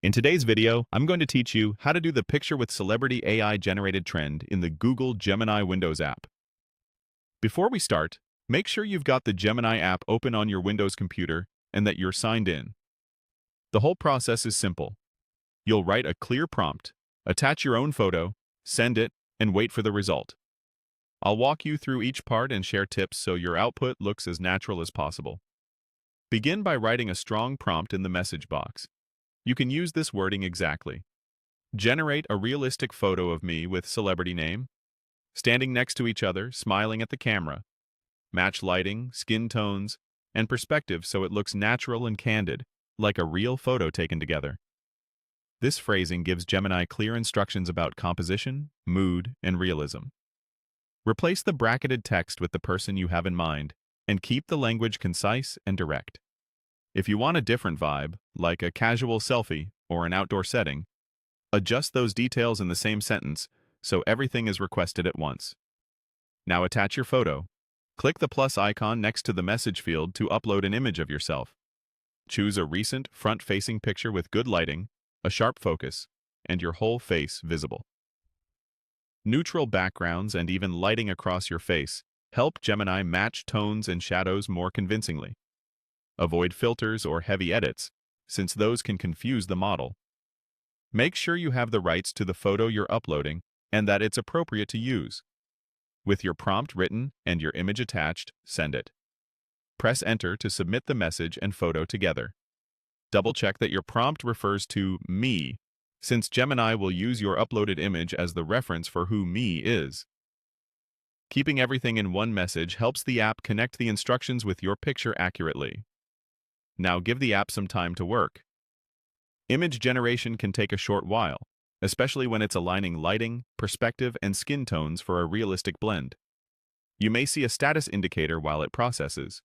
In today's video, I'm going to teach you how to do the picture with celebrity AI-generated trend in the Google Gemini Windows app. Before we start, make sure you've got the Gemini app open on your Windows computer and that you're signed in. The whole process is simple. You'll write a clear prompt, attach your own photo, send it, and wait for the result. I'll walk you through each part and share tips so your output looks as natural as possible. Begin by writing a strong prompt in the message box. You can use this wording exactly. Generate a realistic photo of me with celebrity name, standing next to each other, smiling at the camera. Match lighting, skin tones, and perspective so it looks natural and candid, like a real photo taken together. This phrasing gives Gemini clear instructions about composition, mood, and realism. Replace the bracketed text with the person you have in mind, and keep the language concise and direct. If you want a different vibe, like a casual selfie or an outdoor setting, adjust those details in the same sentence so everything is requested at once. Now attach your photo. Click the plus icon next to the message field to upload an image of yourself. Choose a recent, front-facing picture with good lighting, a sharp focus, and your whole face visible. Neutral backgrounds and even lighting across your face help Gemini match tones and shadows more convincingly. Avoid filters or heavy edits, since those can confuse the model. Make sure you have the rights to the photo you're uploading and that it's appropriate to use. With your prompt written and your image attached, send it. Press Enter to submit the message and photo together. Double-check that your prompt refers to me, since Gemini will use your uploaded image as the reference for who me is. Keeping everything in one message helps the app connect the instructions with your picture accurately. Now give the app some time to work. Image generation can take a short while, especially when it's aligning lighting, perspective, and skin tones for a realistic blend. You may see a status indicator while it processes.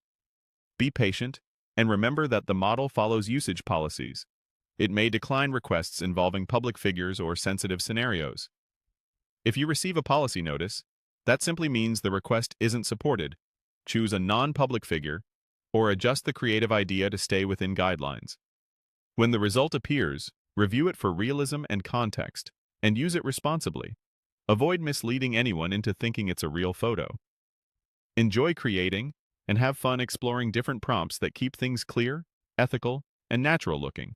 Be patient, and remember that the model follows usage policies. It may decline requests involving public figures or sensitive scenarios. If you receive a policy notice, that simply means the request isn't supported. Choose a non-public figure, or adjust the creative idea to stay within guidelines. When the result appears, review it for realism and context, and use it responsibly. Avoid misleading anyone into thinking it's a real photo. Enjoy creating, and have fun exploring different prompts that keep things clear, ethical, and natural looking.